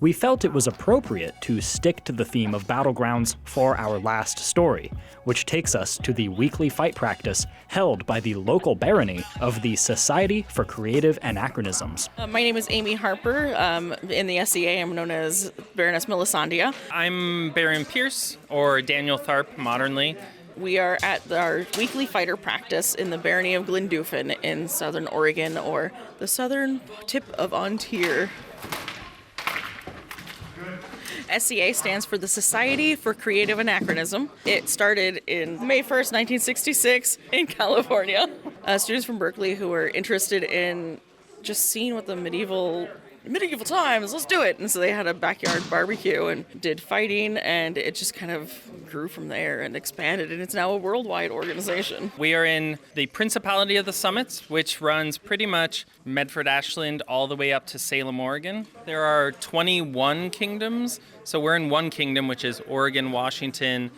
we felt it was appropriate to stick to the theme of Battlegrounds for our last story, which takes us to the weekly fight practice held by the local barony of the Society for Creative Anachronisms. My name is Amy Harper. In the SCA, I'm known as Baroness Melisandria. I'm Baron Pierce, or Daniel Tharp, modernly. We are at our weekly fighter practice in the Barony of Glyn Dwfn in southern Oregon, or the southern tip of Ontario. SCA stands for the Society for Creative Anachronism. It started in May 1st, 1966 in California. Students from Berkeley who were interested in just seeing what the medieval times, let's do it. And so they had a backyard barbecue and did fighting, and it just kind of grew from there and expanded, and it's now a worldwide organization. We are in the Principality of the Summits, which runs pretty much Medford, Ashland, all the way up to Salem, Oregon. There are 21 kingdoms, so we're in one kingdom, which is Oregon, Washington,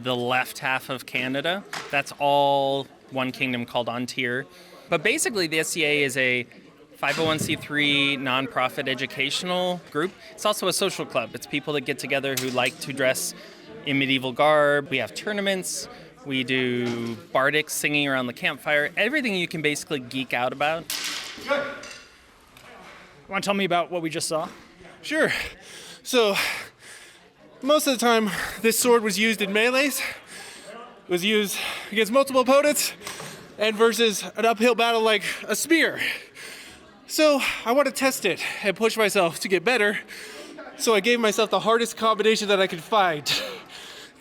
the left half of Canada. That's all one kingdom called Ontario. But basically, the SCA is a 501c3 nonprofit educational group. It's also a social club. It's people that get together who like to dress in medieval garb. We have tournaments. We do bardic singing around the campfire. Everything you can basically geek out about. Want to tell me about what we just saw? Sure. So, most of the time, this sword was used in melees. It was used against multiple opponents and versus an uphill battle like a spear. So I want to test it and push myself to get better. So I gave myself the hardest combination that I could find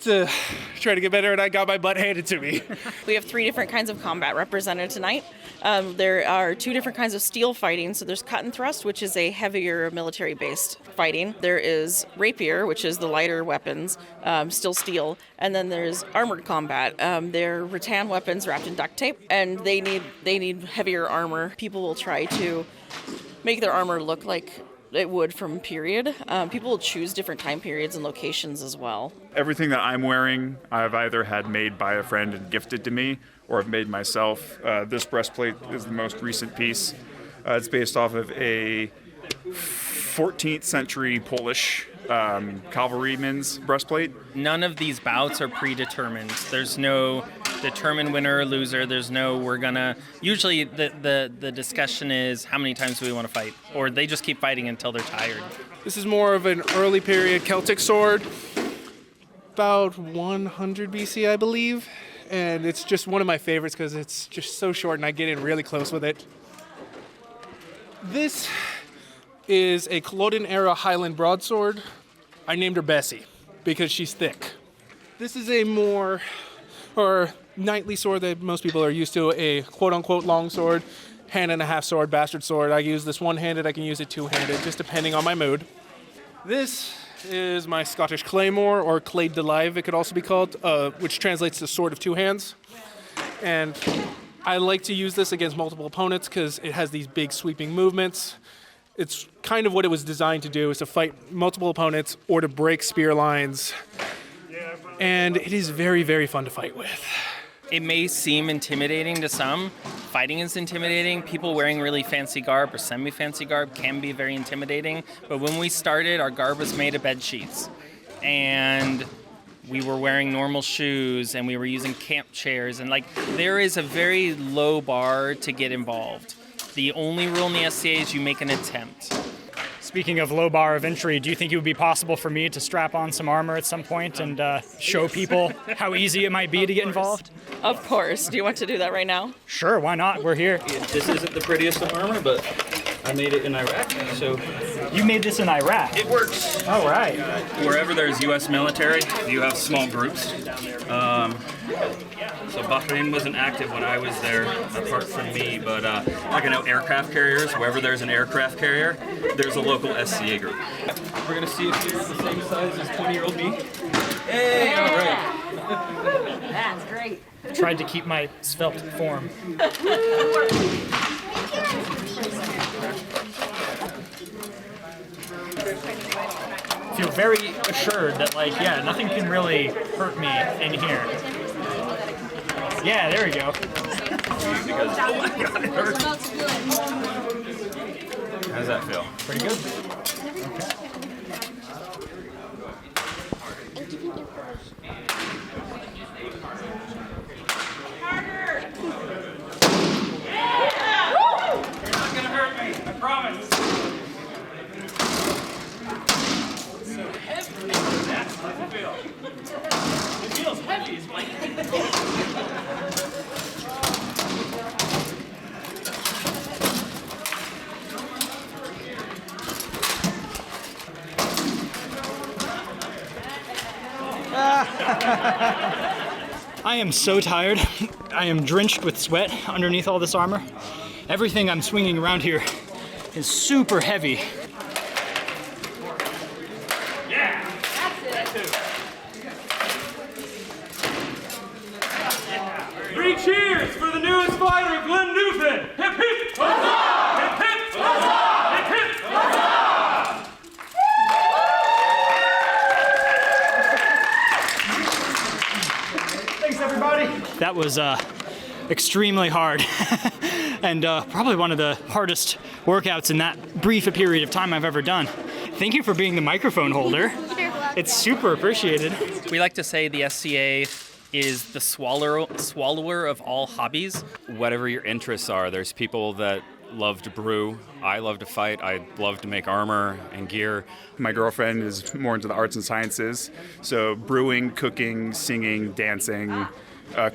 to try to get better, and I got my butt handed to me. We have 3 different kinds of combat represented tonight. There are 2 different kinds of steel fighting. So there's cut and thrust, which is a heavier military-based fighting. There is rapier, which is the lighter weapons, still steel. And then there's armored combat. They're rattan weapons wrapped in duct tape, and they need heavier armor. People will try to make their armor look like it would from period. People will choose different time periods and locations as well. Everything that I'm wearing, I've either had made by a friend and gifted to me, or I've made myself. This breastplate is the most recent piece. It's based off of a 14th century Polish cavalryman's breastplate. None of these bouts are predetermined. There's no determined winner or loser. There's no usually the discussion is how many times do we want to fight, or they just keep fighting until they're tired. This is more of an early period Celtic sword, about 100 BC, I believe. And it's just one of my favorites because it's just so short and I get in really close with it. This is a Culloden-era Highland broadsword. I named her Bessie because she's thick. This is a more knightly sword that most people are used to, a quote-unquote long sword, hand and a half sword, bastard sword. I use this one-handed, I can use it two-handed, just depending on my mood. This is my Scottish claymore, or clade de live it could also be called, which translates to sword of two hands. And I like to use this against multiple opponents because it has these big sweeping movements. It's kind of what it was designed to do, is to fight multiple opponents or to break spear lines. And it is very, very fun to fight with. It may seem intimidating to some. Fighting is intimidating. People wearing really fancy garb or semi-fancy garb can be very intimidating. But when we started, our garb was made of bed sheets. And we were wearing normal shoes, and we were using camp chairs. And there is a very low bar to get involved. The only rule in the SCA is you make an attempt. Speaking of low bar of entry, do you think it would be possible for me to strap on some armor at some point and show people how easy it might be to get involved? Of course. Do you want to do that right now? Sure, why not? We're here. This isn't the prettiest of armor, but I made it in Iraq, so... You made this in Iraq? It works. All right. Wherever there's U.S. military, you have small groups. So Bahrain wasn't active when I was there, apart from me, but aircraft carriers, wherever there's an aircraft carrier, there's a local SCA group. We're going to see if you're the same size as 20-year-old me. Hey, all right. That's great. Tried to keep my svelte form. Feel very assured that, nothing can really hurt me in here. Yeah, there we go. Because, oh my God, it hurts. How does that feel? Pretty good. Okay. I am so tired. I am drenched with sweat underneath all this armor. Everything I'm swinging around here is super heavy. Yeah! That's it! 3 cheers for the newest fighter, Glyn Dwfn! Hip hip! Huzzah! Hip hip! Huzzah! Hip hip! Huzzah! Thanks, everybody. That was extremely hard and probably one of the hardest workouts in that brief a period of time I've ever done. Thank you for being the microphone holder. It's super appreciated. We like to say the SCA is the swallower of all hobbies. Whatever your interests are, there's people that love to brew. I love to fight. I love to make armor and gear. My girlfriend is more into the arts and sciences, so brewing, cooking, singing, dancing,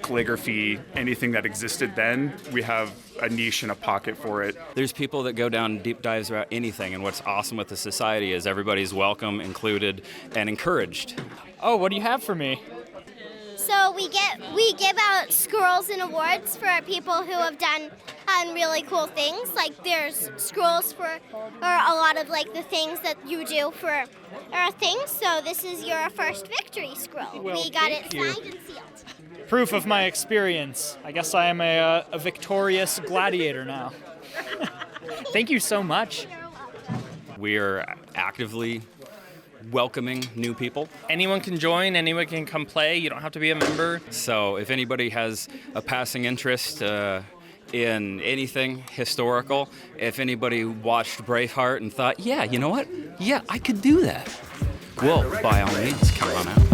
calligraphy, anything that existed then, we have a niche and a pocket for it. There's people that go down deep dives about anything, and what's awesome with the society is everybody's welcome, included, and encouraged. Oh, what do you have for me? So we give out scrolls and awards for people who have done really cool things. Like there's scrolls for a lot of like the things that you do for things. So this is your first victory scroll. Well, we got it thank you. signed and sealed. Proof of my experience. I guess I am a victorious gladiator now. Thank you so much. We are actively welcoming new people. Anyone can join, anyone can come play. You don't have to be a member. So if anybody has a passing interest in anything historical, if anybody watched Braveheart and thought, yeah, you know what? Yeah, I could do that. Well, by all means, come on out.